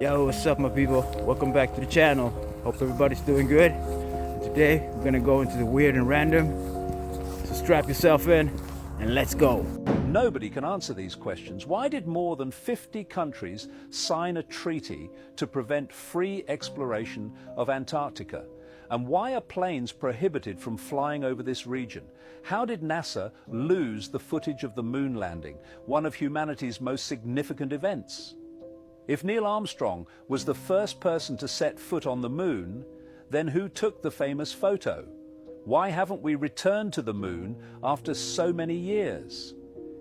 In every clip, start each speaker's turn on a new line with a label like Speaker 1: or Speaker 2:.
Speaker 1: Yo, what's up my people? Welcome back to the channel. Hope everybody's doing good. And today we're gonna go into the weird and random. So strap yourself in and let's go.
Speaker 2: Nobody can answer these questions. Why did more than 50 countries sign a treaty to prevent free exploration of Antarctica? And why are planes prohibited from flying over this region? How did NASA lose the footage of the moon landing, one of humanity's most significant events? If Neil Armstrong was the first person to set foot on the moon, then who took the famous photo? Why haven't we returned to the moon after so many years?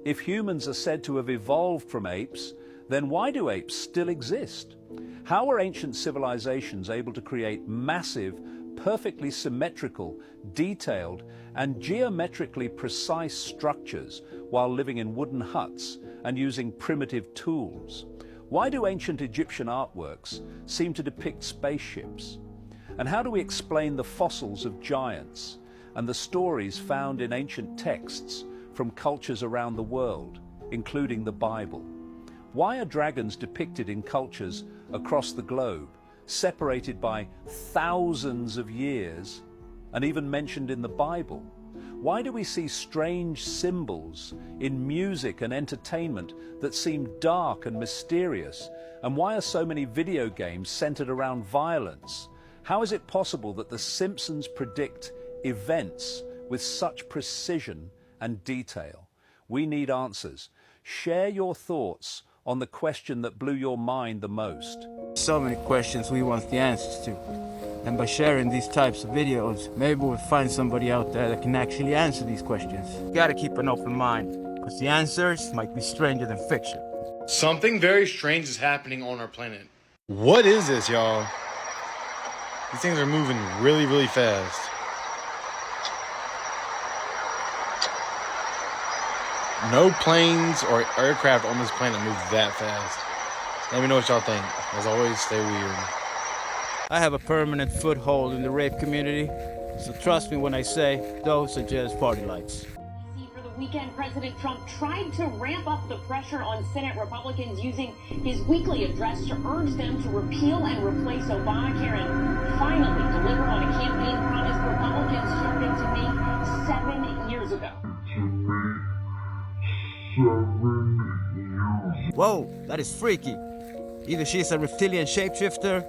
Speaker 2: If humans are said to have evolved from apes, then why do apes still exist? How were ancient civilizations able to create massive, perfectly symmetrical, detailed, and geometrically precise structures while living in wooden huts and using primitive tools? Why do ancient Egyptian artworks seem to depict spaceships? And how do we explain the fossils of giants and the stories found in ancient texts from cultures around the world, including the Bible? Why are dragons depicted in cultures across the globe, separated by thousands of years, and even mentioned in the Bible? Why do we see strange symbols in music and entertainment that seem dark and mysterious? And why are so many video games centered around violence? How is it possible that The Simpsons predict events with such precision and detail? We need answers. Share your thoughts on the question that blew your mind the most.
Speaker 1: So many questions we want the answers to. And by sharing these types of videos, maybe we'll find somebody out there that can actually answer these questions. You gotta keep an open mind, because the answers might be stranger than fiction.
Speaker 3: Something very strange is happening on our planet. What is this, y'all? These things are moving really, really fast. No planes or aircraft on this planet move that fast. Let me know what y'all think. As always, stay weird.
Speaker 1: I have a permanent foothold in the rape community, so trust me when I say those are just party lights.
Speaker 4: For the weekend, President Trump tried to ramp up the pressure on Senate Republicans using his weekly address to urge them to repeal and replace Obamacare and finally deliver on a campaign promise Republicans started to make 7 years ago.
Speaker 1: Whoa, that is freaky. Either she's a reptilian shapeshifter,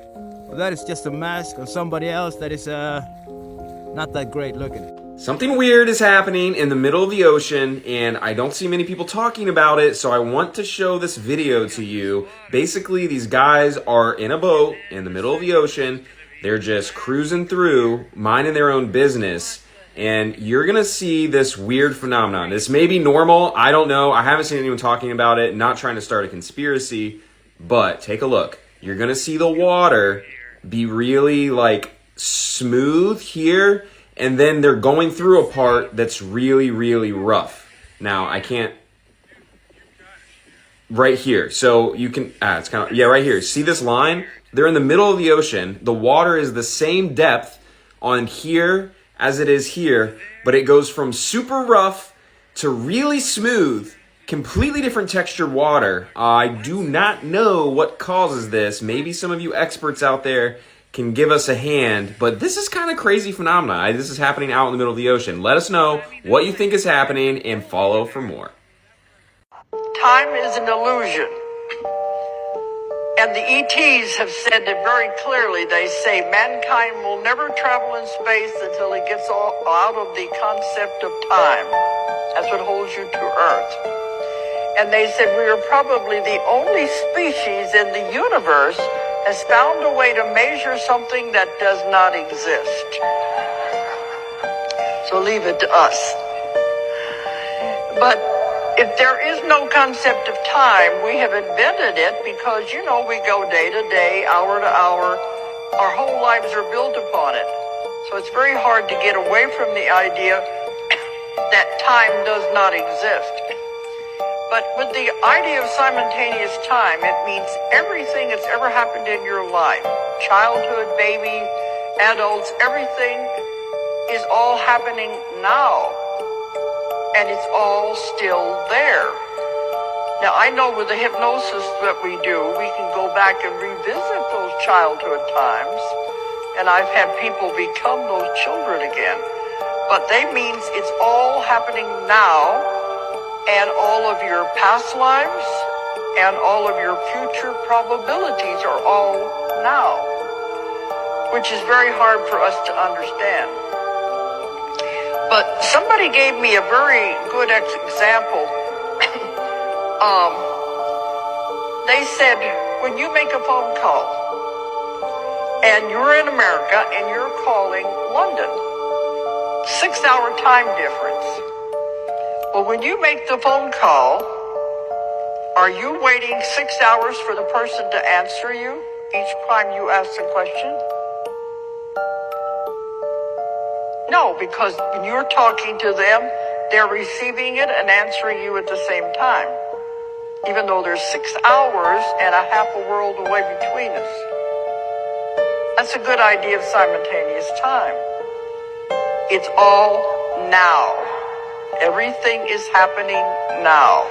Speaker 1: or that is just a mask on somebody else that is not that great looking.
Speaker 5: Something weird is happening in the middle of the ocean, and I don't see many people talking about it, so I want to show this video to you. Basically, these guys are in a boat in the middle of the ocean. They're just cruising through, minding their own business, and you're gonna see this weird phenomenon. This may be normal, I don't know. I haven't seen anyone talking about it, not trying to start a conspiracy, but take a look. You're gonna see the water be really like smooth here, and then they're going through a part that's really, really rough. Now, I can't, right here. So you can, it's kind of, yeah, right here. See this line? They're in the middle of the ocean. The water is the same depth on here as it is here, but it goes from super rough to really smooth, completely different textured water. I do not know what causes this. Maybe some of you experts out there can give us a hand, but this is kind of crazy phenomena. This is happening out in the middle of the ocean. Let us know what you think is happening and follow for more.
Speaker 6: Time is an illusion. And the ETs have said it very clearly. They say mankind will never travel in space until it gets out of the concept of time. That's what holds you to Earth. And they said we are probably the only species in the universe has found a way to measure something that does not exist. So leave it to us. But if there is no concept of time, we have invented it because, you know, we go day to day, hour to hour. Our whole lives are built upon it. So it's very hard to get away from the idea that time does not exist. But with the idea of simultaneous time, it means everything that's ever happened in your life, childhood, baby, adults, everything is all happening now. And it's all still there. Now, I know with the hypnosis that we do, we can go back and revisit those childhood times, and I've had people become those children again. But that means it's all happening now, and all of your past lives and all of your future probabilities are all now, which is very hard for us to understand. But somebody gave me a very good example. They said, when you make a phone call and you're in America and you're calling London, 6-hour time difference. Well, when you make the phone call, are you waiting 6 hours for the person to answer you each time you ask the question? No, because when you're talking to them, they're receiving it and answering you at the same time, even though there's 6 hours and a half a world away between us. That's a good idea of simultaneous time. It's all now. Everything is happening now.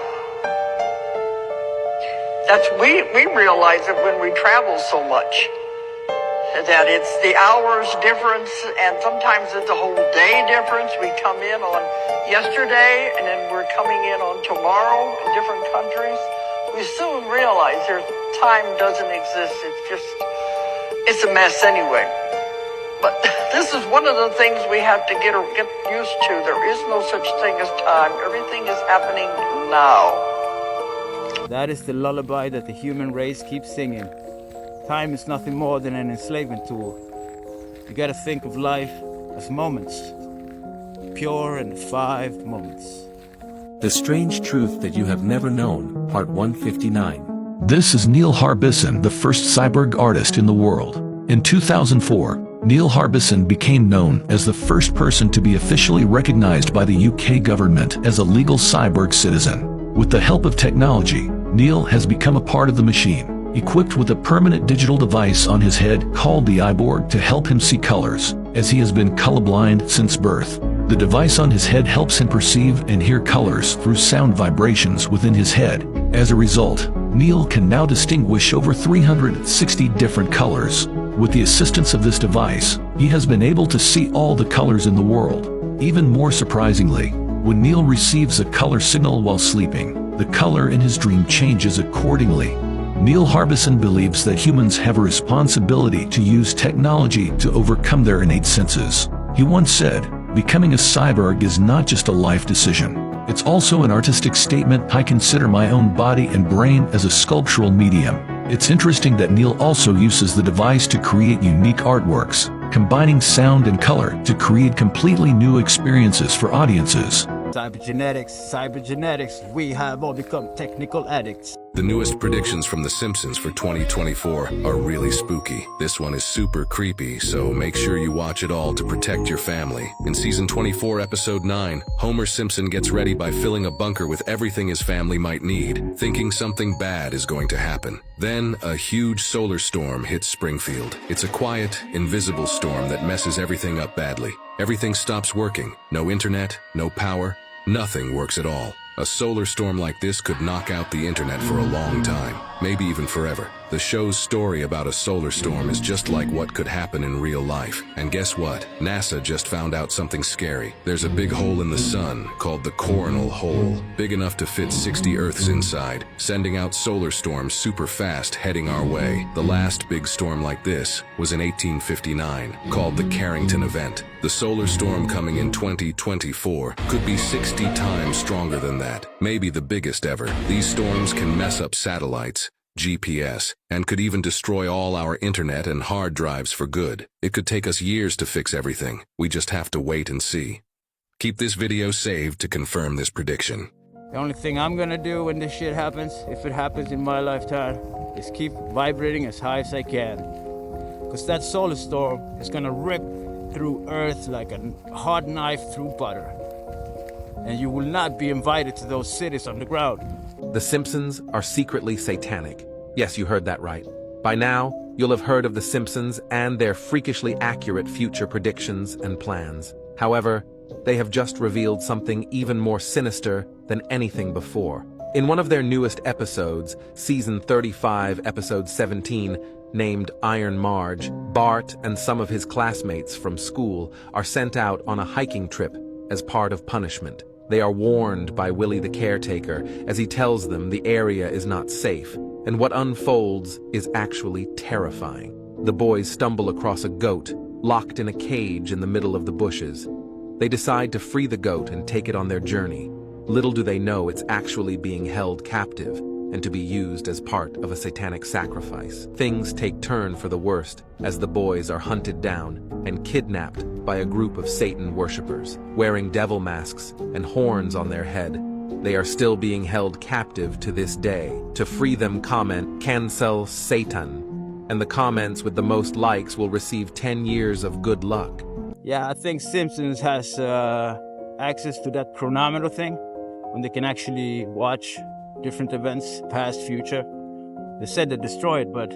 Speaker 6: We realize it when we travel so much, that it's the hours difference, and sometimes it's a whole day difference. We come in on yesterday, and then we're coming in on tomorrow in different countries. We soon realize time doesn't exist. It's a mess anyway. But this is one of the things we have to get used to. There is no such thing as time. Everything is happening now.
Speaker 1: That is the lullaby that the human race keeps singing. Time is nothing more than an enslavement tool. You gotta think of life as moments. Pure and 5 moments.
Speaker 7: The Strange Truth That You Have Never Known, Part 159.
Speaker 8: This is Neil Harbisson, the first cyborg artist in the world. In 2004, Neil Harbisson became known as the first person to be officially recognized by the UK government as a legal cyborg citizen. With the help of technology, Neil has become a part of the machine, equipped with a permanent digital device on his head called the eyeborg to help him see colors, as he has been colorblind since birth. The device on his head helps him perceive and hear colors through sound vibrations within his head. As a result, Neil can now distinguish over 360 different colors. With the assistance of this device, he has been able to see all the colors in the world. Even more surprisingly, when Neil receives a color signal while sleeping, the color in his dream changes accordingly. Neil Harbisson believes that humans have a responsibility to use technology to overcome their innate senses. He once said, "Becoming a cyborg is not just a life decision. It's also an artistic statement. I consider my own body and brain as a sculptural medium." It's interesting that Neil also uses the device to create unique artworks, combining sound and color to create completely new experiences for audiences.
Speaker 1: Cybergenetics, we have all become technical addicts.
Speaker 9: The newest predictions from The Simpsons for 2024 are really spooky. This one is super creepy, so make sure you watch it all to protect your family. In season 24, episode 9, Homer Simpson gets ready by filling a bunker with everything his family might need, thinking something bad is going to happen. Then, a huge solar storm hits Springfield. It's a quiet, invisible storm that messes everything up badly. Everything stops working. No internet, no power, nothing works at all. A solar storm like this could knock out the internet for a long time, maybe even forever. The show's story about a solar storm is just like what could happen in real life. And guess what? NASA just found out something scary. There's a big hole in the sun called the coronal hole, big enough to fit 60 Earths inside, sending out solar storms super fast heading our way. The last big storm like this was in 1859, called the Carrington event. The solar storm coming in 2024 could be 60 times stronger than that, maybe the biggest ever. These storms can mess up satellites, GPS, and could even destroy all our internet and hard drives for good. It could take us years to fix everything. We just have to wait and see. Keep this video saved to confirm this prediction.
Speaker 1: The only thing I'm gonna do when this shit happens, if it happens in my lifetime, is keep vibrating as high as I can. Because that solar storm is gonna rip through Earth like a hot knife through butter. And you will not be invited to those cities on the ground.
Speaker 10: The Simpsons are secretly satanic. Yes, you heard that right. By now, you'll have heard of The Simpsons and their freakishly accurate future predictions and plans. However, they have just revealed something even more sinister than anything before. In one of their newest episodes, season 35, episode 17, named Iron Marge, Bart and some of his classmates from school are sent out on a hiking trip as part of punishment. They are warned by Willie the caretaker as he tells them the area is not safe, and what unfolds is actually terrifying. The boys stumble across a goat, locked in a cage in the middle of the bushes. They decide to free the goat and take it on their journey. Little do they know it's actually being held captive and to be used as part of a satanic sacrifice. Things take turn for the worst as the boys are hunted down and kidnapped by a group of Satan worshippers. Wearing devil masks and horns on their head, they are still being held captive to this day. To free them, comment, "Cancel Satan," and the comments with the most likes will receive 10 years of good luck.
Speaker 1: Yeah, I think Simpsons has access to that chronometer thing, when they can actually watch different events, past, future. They said they destroy it, but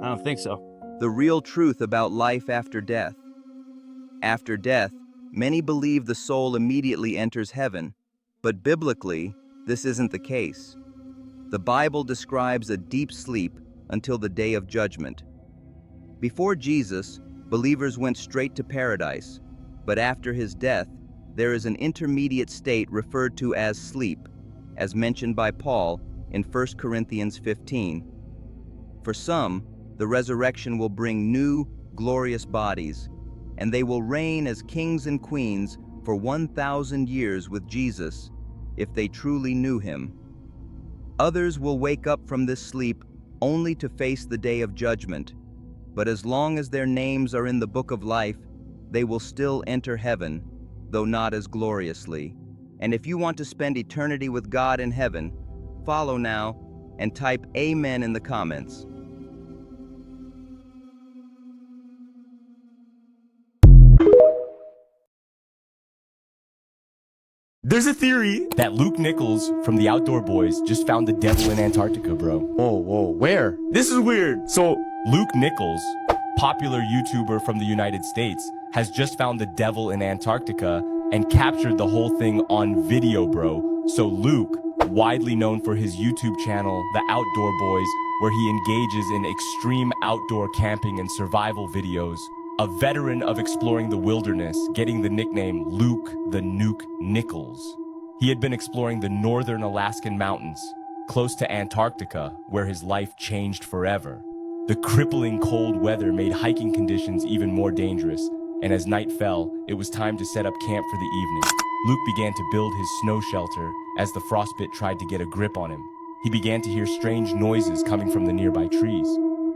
Speaker 1: I don't think so.
Speaker 11: The real truth about life after death. After death, many believe the soul immediately enters heaven, but biblically, this isn't the case. The Bible describes a deep sleep until the day of judgment. Before Jesus, believers went straight to paradise, but after his death, there is an intermediate state referred to as sleep, as mentioned by Paul in 1 Corinthians 15. For some, the resurrection will bring new, glorious bodies, and they will reign as kings and queens for 1,000 years with Jesus, if they truly knew him. Others will wake up from this sleep only to face the day of judgment, but as long as their names are in the book of life, they will still enter heaven, though not as gloriously. And if you want to spend eternity with God in heaven, follow now and type Amen in the comments.
Speaker 12: There's a theory that Luke Nichols from the Outdoor Boys just found the devil in Antarctica, bro.
Speaker 13: Whoa, where?
Speaker 12: This is weird. So, Luke Nichols, popular YouTuber from the United States, has just found the devil in Antarctica and captured the whole thing on video, bro. So Luke, widely known for his YouTube channel, The Outdoor Boys, where he engages in extreme outdoor camping and survival videos, a veteran of exploring the wilderness, getting the nickname Luke the Nuke Nichols. He had been exploring the northern Alaskan mountains, close to Antarctica, where his life changed forever. The crippling cold weather made hiking conditions even more dangerous, and as night fell, it was time to set up camp for the evening. Luke began to build his snow shelter as the frostbite tried to get a grip on him. He began to hear strange noises coming from the nearby trees.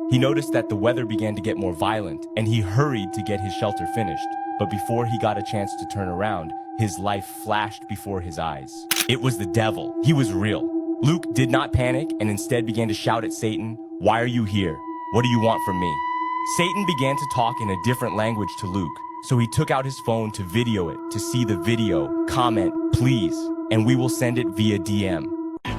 Speaker 12: He noticed that the weather began to get more violent, and he hurried to get his shelter finished. But before he got a chance to turn around, his life flashed before his eyes. It was the devil. He was real. Luke did not panic and instead began to shout at Satan, "Why are you here? What do you want from me?" Satan began to talk in a different language to Luke, so he took out his phone to video it, to see the video, comment, "Please," and we will send it via DM.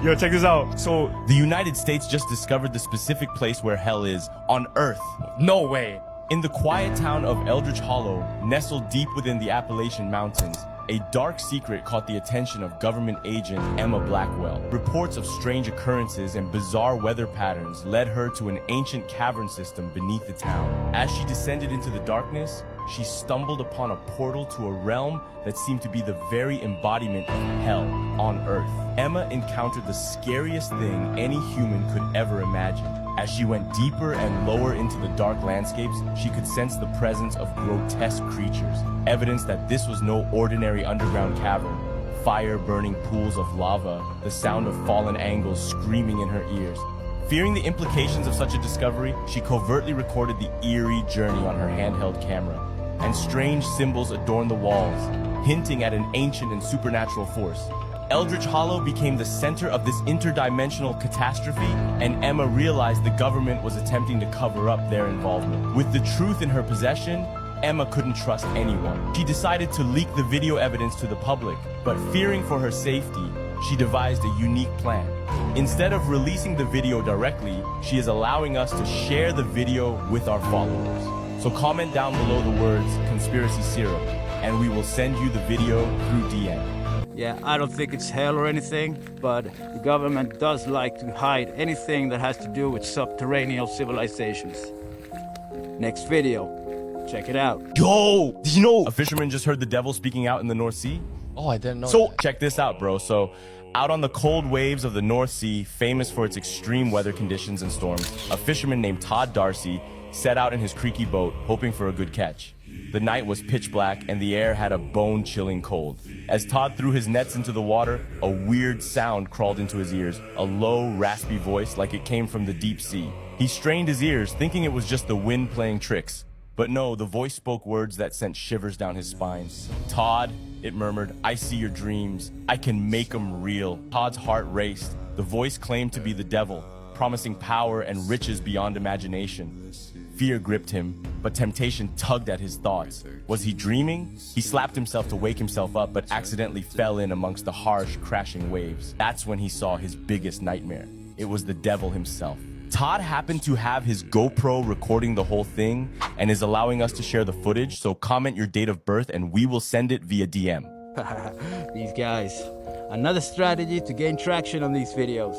Speaker 12: Yo, check this out. So, the United States just discovered the specific place where hell is on Earth. No way. In the quiet town of Eldridge Hollow, nestled deep within the Appalachian Mountains, a dark secret caught the attention of government agent Emma Blackwell. Reports of strange occurrences and bizarre weather patterns led her to an ancient cavern system beneath the town. As she descended into the darkness, she stumbled upon a portal to a realm that seemed to be the very embodiment of hell on Earth. Emma encountered the scariest thing any human could ever imagine. As she went deeper and lower into the dark landscapes, she could sense the presence of grotesque creatures, evidence that this was no ordinary underground cavern. Fire-burning pools of lava, the sound of fallen angles screaming in her ears. Fearing the implications of such a discovery, she covertly recorded the eerie journey on her handheld camera, and strange symbols adorned the walls, hinting at an ancient and supernatural force. Eldridge Hollow became the center of this interdimensional catastrophe, and Emma realized the government was attempting to cover up their involvement. With the truth in her possession, Emma couldn't trust anyone. She decided to leak the video evidence to the public, but fearing for her safety, she devised a unique plan. Instead of releasing the video directly, she is allowing us to share the video with our followers. So comment down below the words "conspiracy syrup," and we will send you the video through DM.
Speaker 1: Yeah, I don't think it's hell or anything, but the government does like to hide anything that has to do with subterranean civilizations. Next video. Check it out.
Speaker 12: Yo, did you know a fisherman just heard the devil speaking out in the North Sea?
Speaker 3: Oh, I didn't know
Speaker 12: So
Speaker 3: that.
Speaker 12: check this out, bro. So out on the cold waves of the North Sea, famous for its extreme weather conditions and storms, a fisherman named Todd Darcy set out in his creaky boat, hoping for a good catch. The night was pitch black and the air had a bone-chilling cold. As Todd threw his nets into the water, a weird sound crawled into his ears, a low, raspy voice like it came from the deep sea. He strained his ears, thinking it was just the wind playing tricks. But no, the voice spoke words that sent shivers down his spine. Todd, it murmured, I see your dreams. I can make them real. Todd's heart raced. The voice claimed to be the devil, promising power and riches beyond imagination. Fear gripped him, but temptation tugged at his thoughts. Was he dreaming? He slapped himself to wake himself up, but accidentally fell in amongst the harsh, crashing waves. That's when he saw his biggest nightmare. It was the devil himself. Todd happened to have his GoPro recording the whole thing and is allowing us to share the footage, so comment your date of birth and we will send it via DM.
Speaker 1: These guys. Another strategy to gain traction on these videos.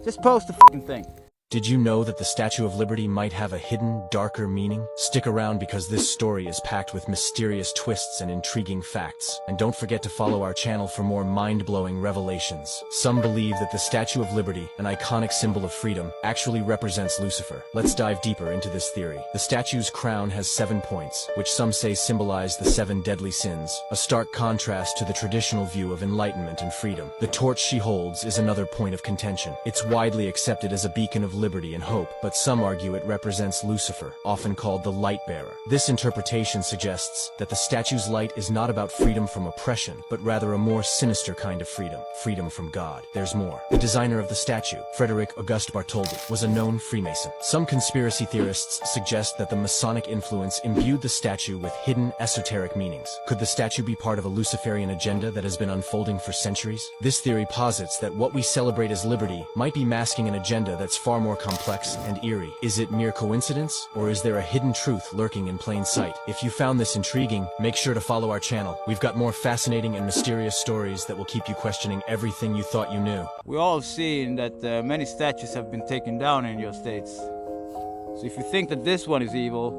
Speaker 1: Just post the fucking thing.
Speaker 13: Did you know that the Statue of Liberty might have a hidden, darker meaning? Stick around because this story is packed with mysterious twists and intriguing facts. And don't forget to follow our channel for more mind-blowing revelations. Some believe that the Statue of Liberty, an iconic symbol of freedom, actually represents Lucifer. Let's dive deeper into this theory. The statue's crown has 7 points, which some say symbolize the 7 deadly sins, a stark contrast to the traditional view of enlightenment and freedom. The torch she holds is another point of contention. It's widely accepted as a beacon of liberty and hope, but some argue it represents Lucifer, often called the light bearer. This interpretation suggests that the statue's light is not about freedom from oppression, but rather a more sinister kind of freedom, freedom from God. There's more. The designer of the statue, Frederick Auguste Bartholdi, was a known Freemason. Some conspiracy theorists suggest that the Masonic influence imbued the statue with hidden esoteric meanings. Could the statue be part of a Luciferian agenda that has been unfolding for centuries? This theory posits that what we celebrate as liberty might be masking an agenda that's far more complex and eerie. Is it mere coincidence, or is there a hidden truth lurking in plain sight? If you found this intriguing, make sure to follow our channel. We've got more fascinating and mysterious stories that will keep you questioning everything you thought you knew.
Speaker 1: We all have seen that many statues have been taken down in your states. So if you think that this one is evil,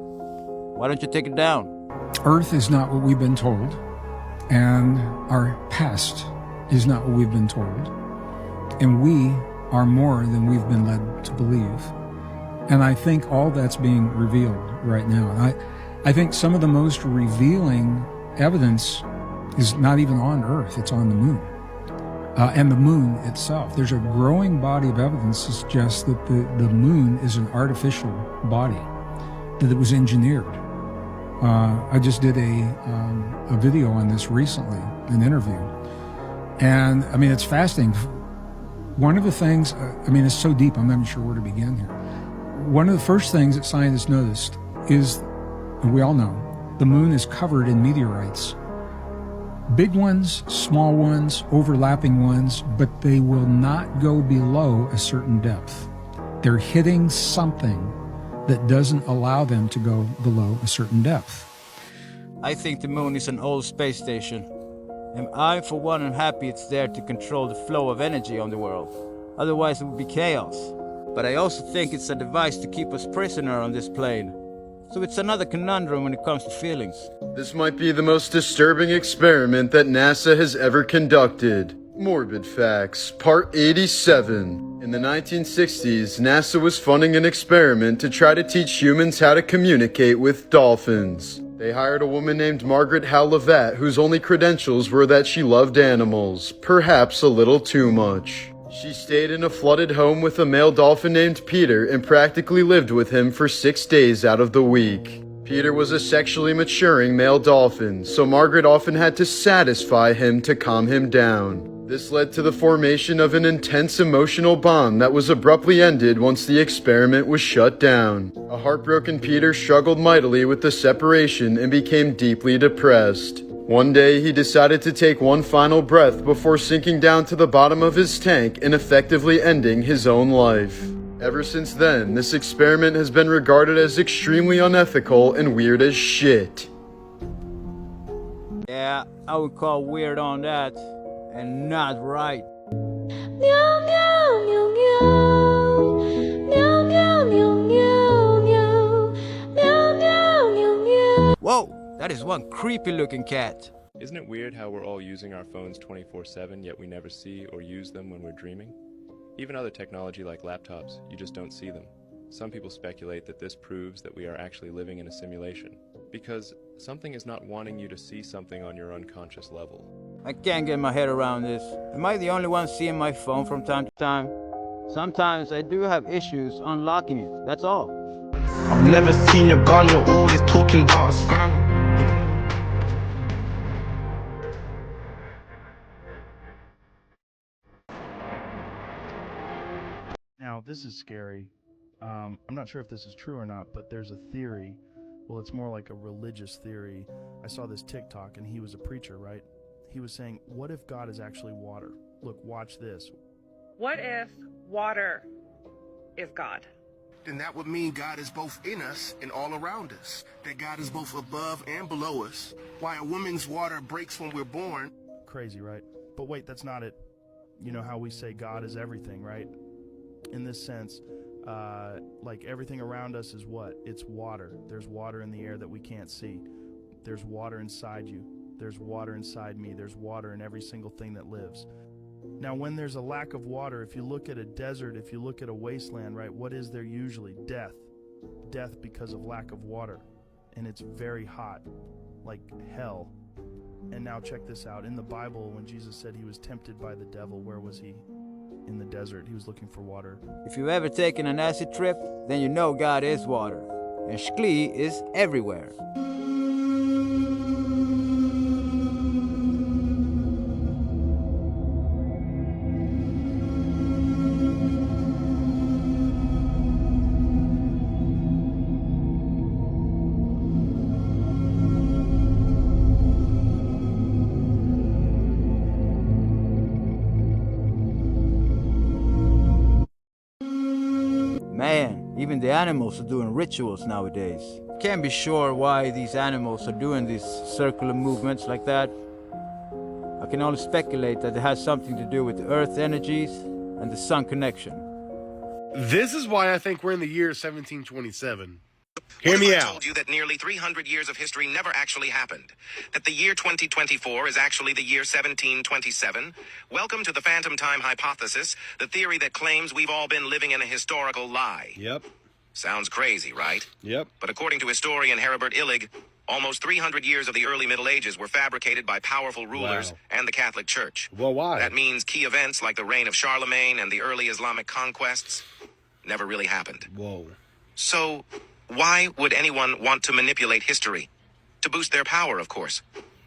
Speaker 1: why don't you take it down?
Speaker 14: Earth is not what we've been told, and our past is not what we've been told, and we are more than we've been led to believe. And I think all that's being revealed right now. And I think some of the most revealing evidence is not even on Earth, it's on the moon. And the moon itself. There's a growing body of evidence that suggests that the moon is an artificial body, that it was engineered. I just did a video on this recently, an interview. And I mean, it's fascinating. One of the things, I mean, it's so deep, I'm not even sure where to begin here. One of the first things that scientists noticed is, and we all know, the moon is covered in meteorites. Big ones, small ones, overlapping ones, but they will not go below a certain depth. They're hitting something that doesn't allow them to go below a certain depth.
Speaker 1: I think the moon is an old space station. And I, for one, am happy it's there to control the flow of energy on the world. Otherwise, it would be chaos. But I also think it's a device to keep us prisoner on this plane. So it's another conundrum when it comes to feelings.
Speaker 3: This might be the most disturbing experiment that NASA has ever conducted. Morbid Facts, Part 87. In the 1960s, NASA was funding an experiment to try to teach humans how to communicate with dolphins. They hired a woman named Margaret Hal-Levatt, whose only credentials were that she loved animals, perhaps a little too much. She stayed in a flooded home with a male dolphin named Peter and practically lived with him for 6 days out of the week. Peter was a sexually maturing male dolphin, so Margaret often had to satisfy him to calm him down. This led to the formation of an intense emotional bond that was abruptly ended once the experiment was shut down. A heartbroken Peter struggled mightily with the separation and became deeply depressed. One day, he decided to take one final breath before sinking down to the bottom of his tank and effectively ending his own life. Ever since then, this experiment has been regarded as extremely unethical and weird as shit.
Speaker 1: Yeah, I would call weird on that. and not right. Whoa, that is one creepy looking cat.
Speaker 15: Isn't it weird how we're all using our phones 24/7, yet we never see or use them when we're dreaming? Even other technology like laptops, you just don't see them. Some people speculate that this proves that we are actually living in a simulation, because something is not wanting you to see something on your unconscious level.
Speaker 1: I can't get my head around this. Am I the only one seeing my phone from time to time? Sometimes I do have issues unlocking it, that's all.
Speaker 16: I've never seen your gun, you're always talking about a scam.
Speaker 17: Now, this is scary. I'm not sure if this is true or not, but there's a theory. Well, it's more like a religious theory. I saw this TikTok, and he was a preacher, right? He was saying, what if God is actually water? Look, watch this.
Speaker 18: What if water is God?
Speaker 19: Then that would mean God is both in us and all around us. That God is both above and below us. Why a woman's water breaks when we're born.
Speaker 17: Crazy, right? But wait, that's not it. You know how we say God is everything, right? In this sense, like everything around us is what? It's water. There's water in the air that we can't see. There's water inside you. There's water inside me. There's water in every single thing that lives. Now, when there's a lack of water, if you look at a desert, if you look at a wasteland, right, what is there usually? Death. Death because of lack of water. And it's very hot, like hell. And now check this out. In the Bible, when Jesus said he was tempted by the devil, where was he? In the desert. He was looking for water.
Speaker 1: If you've ever taken an acid trip, then you know God is water. And Shklee is everywhere. Man, even the animals are doing rituals nowadays. Can't be sure why these animals are doing these circular movements like that. I can only speculate that it has something to do with the earth energies and the sun connection.
Speaker 20: This is why I think we're in the year 1727. Hear me out.
Speaker 21: I told you that nearly 300 years of history never actually happened. That the year 2024 is actually the year 1727. Welcome to the phantom time hypothesis, the theory that claims we've all been living in a historical lie.
Speaker 20: Yep.
Speaker 21: Sounds crazy, right?
Speaker 20: Yep.
Speaker 21: But according to historian Heribert Illig, almost 300 years of the early Middle Ages were fabricated by powerful rulers and the Catholic Church.
Speaker 20: Well, why?
Speaker 21: That means key events like the reign of Charlemagne and the early Islamic conquests never really happened.
Speaker 20: Whoa.
Speaker 21: So, why would anyone want to manipulate history? To boost their power, of course.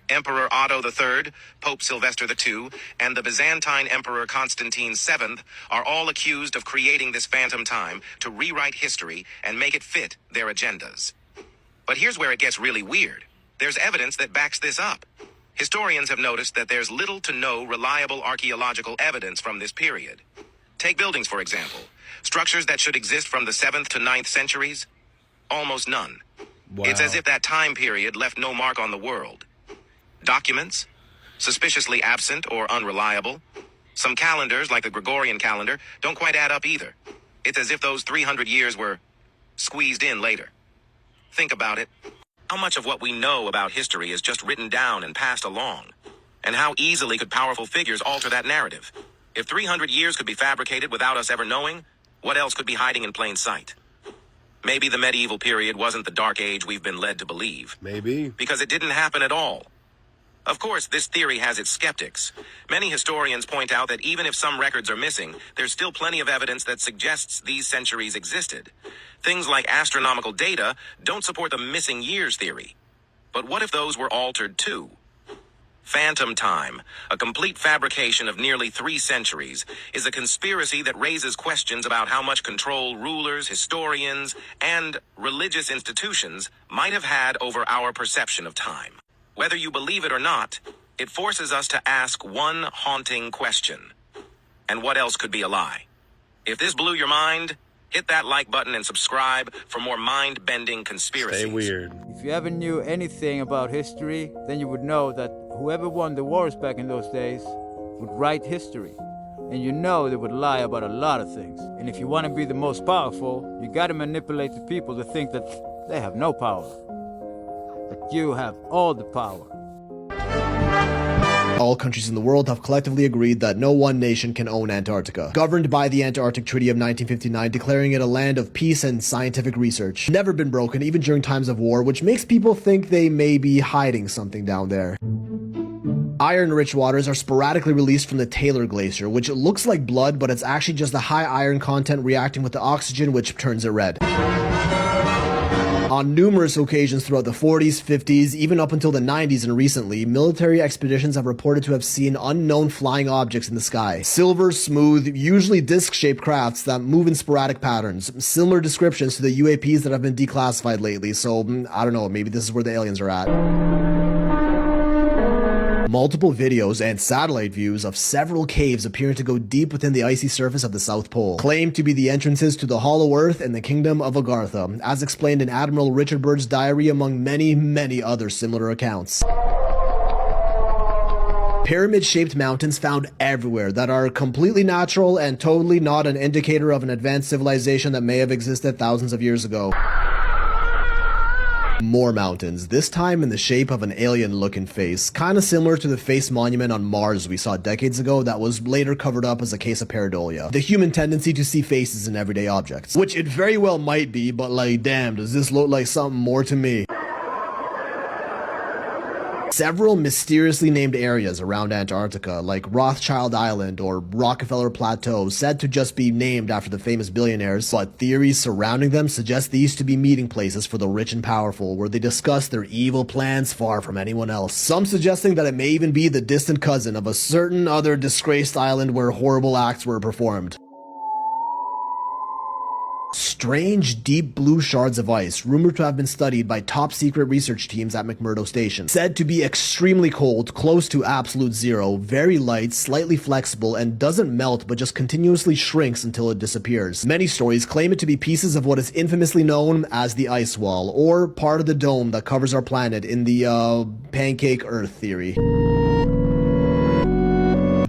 Speaker 21: Emperor Otto III, Pope Sylvester II, and the Byzantine Emperor Constantine VII are all accused of creating this phantom time to rewrite history and make it fit their agendas. But here's where it gets really weird. There's evidence that backs this up. Historians have noticed that there's little to no reliable archaeological evidence from this period. Take buildings, for example. Structures that should exist from the 7th to 9th centuries. Almost none.
Speaker 20: Wow.
Speaker 21: It's as if that time period left no mark on the world. Documents? Suspiciously absent or unreliable. Some calendars, like the Gregorian calendar, don't quite add up either. It's as if those 300 years were squeezed in later. Think about it. How much of what we know about history is just written down and passed along? And how easily could powerful figures alter that narrative? If 300 years could be fabricated without us ever knowing, what else could be hiding in plain sight? Maybe the medieval period wasn't the dark age we've been led to believe.
Speaker 20: Maybe.
Speaker 21: Because it didn't happen at all. Of course, this theory has its skeptics. Many historians point out that even if some records are missing, there's still plenty of evidence that suggests these centuries existed. Things like astronomical data don't support the missing years theory. But what if those were altered too? Phantom time, a complete fabrication of nearly 3 centuries, is a conspiracy that raises questions about how much control rulers, historians, and religious institutions might have had over our perception of time. Whether you believe it or not, it forces us to ask one haunting question. And what else could be a lie? If this blew your mind, hit that like button and subscribe for more mind-bending conspiracies.
Speaker 20: Stay weird.
Speaker 1: If you ever knew anything about history, then you would know that whoever won the wars back in those days would write history. And you know they would lie about a lot of things. And if you want to be the most powerful, you gotta manipulate the people to think that they have no power. But you have all the power.
Speaker 2: All countries in the world have collectively agreed that no one nation can own Antarctica, governed by the Antarctic Treaty of 1959, declaring it a land of peace and scientific research. Never been broken, even during times of war, which makes people think they may be hiding something down there. Iron-rich waters are sporadically released from the Taylor Glacier, which looks like blood, but it's actually just the high iron content reacting with the oxygen, which turns it red. On numerous occasions throughout the 40s, 50s, even up until the 90s and recently, military expeditions have reported to have seen unknown flying objects in the sky. Silver, smooth, usually disc-shaped crafts that move in sporadic patterns. Similar descriptions to the UAPs that have been declassified lately, so I don't know, maybe this is where the aliens are at. Multiple videos and satellite views of several caves appearing to go deep within the icy surface of the South Pole, claimed to be the entrances to the Hollow Earth and the Kingdom of Agartha, as explained in Admiral Richard Byrd's diary, among many, many other similar accounts. Pyramid-shaped mountains found everywhere that are completely natural and totally not an indicator of an advanced civilization that may have existed thousands of years ago. More mountains, this time in the shape of an alien-looking face, kinda similar to the face monument on Mars we saw decades ago that was later covered up as a case of pareidolia. The human tendency to see faces in everyday objects. Which it very well might be, but like, damn, does this look like something more to me? Several mysteriously named areas around Antarctica, like Rothschild Island or Rockefeller Plateau, said to just be named after the famous billionaires, but theories surrounding them suggest these to be meeting places for the rich and powerful, where they discuss their evil plans far from anyone else. Some suggesting that it may even be the distant cousin of a certain other disgraced island where horrible acts were performed. Strange, deep blue shards of ice, rumored to have been studied by top-secret research teams at McMurdo Station. Said to be extremely cold, close to absolute zero, very light, slightly flexible, and doesn't melt but just continuously shrinks until it disappears. Many stories claim it to be pieces of what is infamously known as the ice wall, or part of the dome that covers our planet in the, pancake Earth theory.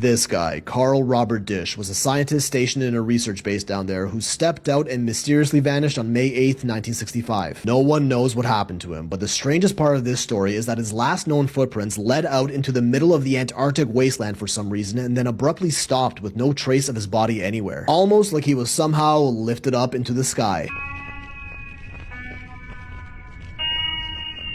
Speaker 2: This guy, Carl Robert Dish, was a scientist stationed in a research base down there who stepped out and mysteriously vanished on May 8th, 1965. No one knows what happened to him, but the strangest part of this story is that his last known footprints led out into the middle of the Antarctic wasteland for some reason and then abruptly stopped with no trace of his body anywhere. Almost like he was somehow lifted up into the sky.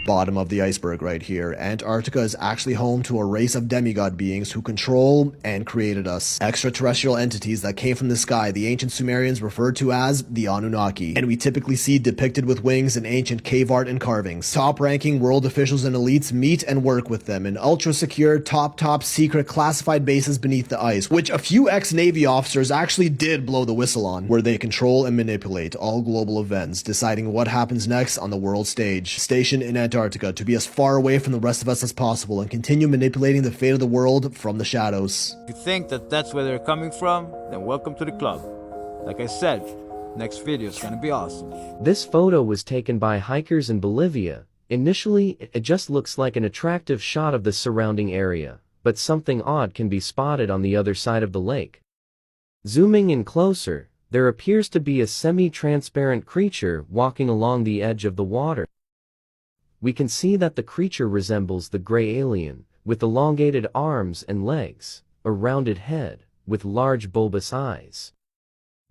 Speaker 2: Bottom of the iceberg right here. Antarctica is actually home to a race of demigod beings who control and created us. Extraterrestrial entities that came from the sky the ancient Sumerians referred to as the Anunnaki, and we typically see depicted with wings in ancient cave art and carvings. Top-ranking world officials and elites meet and work with them in ultra-secure, top secret classified bases beneath the ice, which a few ex-Navy officers actually did blow the whistle on, where they control and manipulate all global events, deciding what happens next on the world stage. Stationed in Antarctica to be as far away from the rest of us as possible and continue manipulating the fate of the world from the shadows.
Speaker 1: If you think that that's where they're coming from, then welcome to the club. Like I said, next video is gonna be awesome.
Speaker 22: This photo was taken by hikers in Bolivia. Initially, it just looks like an attractive shot of the surrounding area, but something odd can be spotted on the other side of the lake. Zooming in closer, there appears to be a semi-transparent creature walking along the edge of the water. We can see that the creature resembles the gray alien, with elongated arms and legs, a rounded head, with large bulbous eyes.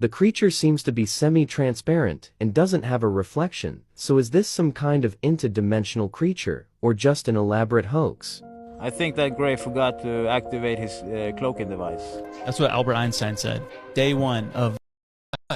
Speaker 22: The creature seems to be semi-transparent and doesn't have a reflection, so is this some kind of interdimensional creature, or just an elaborate hoax?
Speaker 1: I think that Gray forgot to activate his cloaking device.
Speaker 23: That's what Albert Einstein said. Day one of...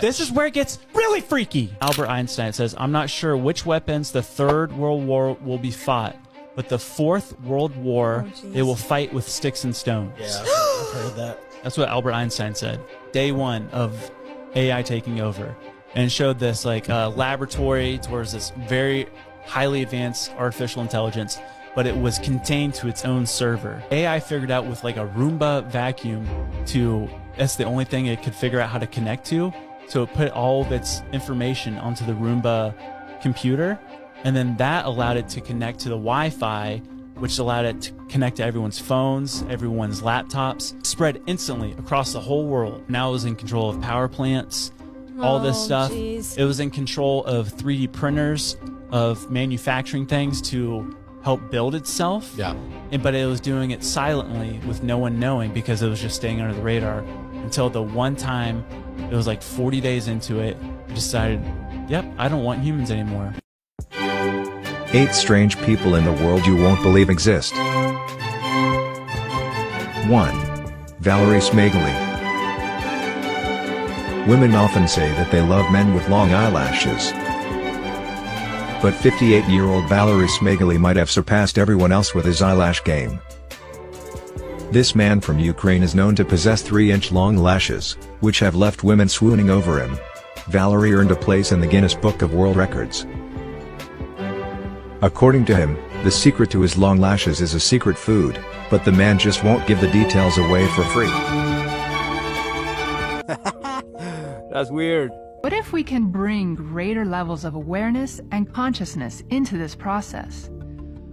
Speaker 23: This is where it gets really freaky. Albert Einstein says, I'm not sure which weapons the Third World War will be fought, but the Fourth World War, they will fight with sticks and stones.
Speaker 24: Yeah, I've heard that.
Speaker 23: That's what Albert Einstein said. Day one of AI taking over. And it showed this like laboratory towards this very highly advanced artificial intelligence, but it was contained to its own server. AI figured out with like a Roomba vacuum that's the only thing it could figure out how to connect to. So it put all of its information onto the Roomba computer, and then that allowed it to connect to the Wi-Fi which allowed it to connect to everyone's phones, everyone's laptops, spread instantly across the whole world. Now it was in control of power plants, all this stuff.
Speaker 4: Geez.
Speaker 23: It was in control of 3D printers, of manufacturing things to help build itself.
Speaker 4: Yeah.
Speaker 23: But it was doing it silently with no one knowing because it was just staying under the radar until the one time, it was like 40 days into it, I decided, yep, I don't want humans anymore.
Speaker 5: 8 strange people in the world you won't believe exist. 1. Valerie Smagley. Women often say that they love men with long eyelashes. But 58-year-old Valerie Smagley might have surpassed everyone else with his eyelash game. This man from Ukraine is known to possess 3-inch long lashes, which have left women swooning over him. Valerie earned a place in the Guinness Book of World Records. According to him, the secret to his long lashes is a secret food, but the man just won't give the details away for free.
Speaker 1: That's weird.
Speaker 6: What if we can bring greater levels of awareness and consciousness into this process?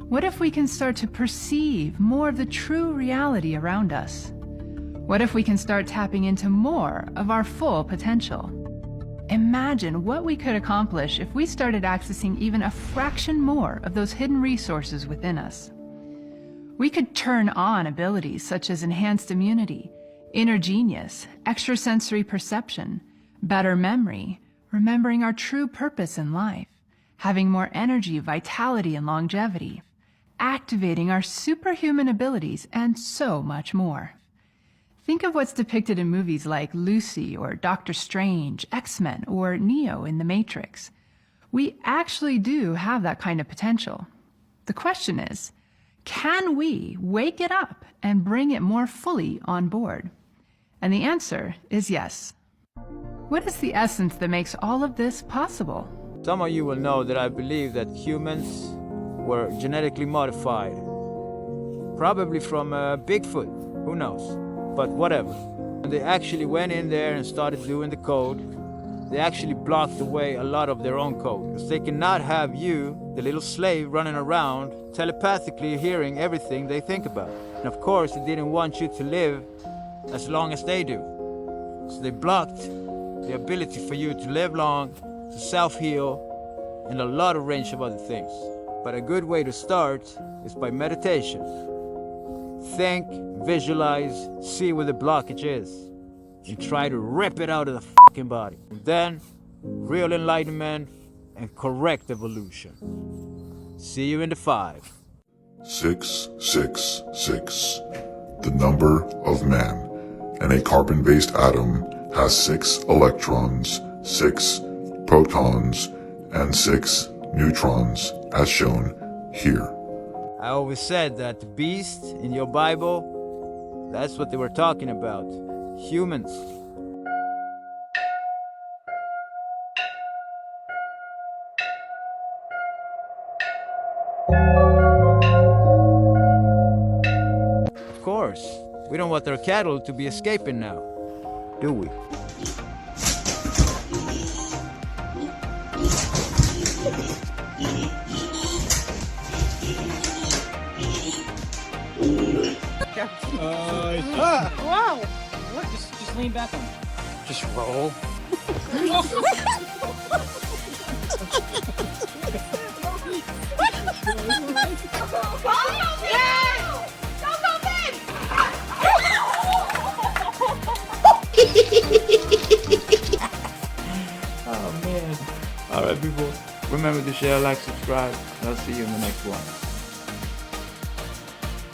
Speaker 6: What if we can start to perceive more of the true reality around us? What if we can start tapping into more of our full potential? Imagine what we could accomplish if we started accessing even a fraction more of those hidden resources within us. We could turn on abilities such as enhanced immunity, inner genius, extrasensory perception, better memory, remembering our true purpose in life, having more energy, vitality, and longevity, activating our superhuman abilities, and so much more. Think of what's depicted in movies like Lucy or Doctor Strange, X-Men, or Neo in The Matrix. We actually do have that kind of potential. The question is, can we wake it up and bring it more fully on board? And the answer is yes. What is the essence that makes all of this possible?
Speaker 1: Some of you will know that I believe that humans were genetically modified. Probably from Bigfoot, who knows? But whatever. When they actually went in there and started doing the code, they actually blocked away a lot of their own code. Because they cannot have you, the little slave, running around, telepathically hearing everything they think about. And of course, they didn't want you to live as long as they do. So they blocked the ability for you to live long, to self-heal, and a lot of range of other things. But a good way to start is by meditation. Think, visualize, see where the blockage is, and try to rip it out of the fucking body. And then, real enlightenment and correct evolution. See you in the 5.
Speaker 24: 666, the number of man. And a carbon-based atom has 6 electrons, 6 protons, and 6 neutrons, as shown here.
Speaker 1: I always said that the beast in your Bible, that's what they were talking about. Humans. Of course, we don't want our cattle to be escaping now, do we?
Speaker 4: Wow! What? Just lean back on it. Just roll.
Speaker 1: Oh man. Alright people, remember to share, like, subscribe, and I'll see you in the next one.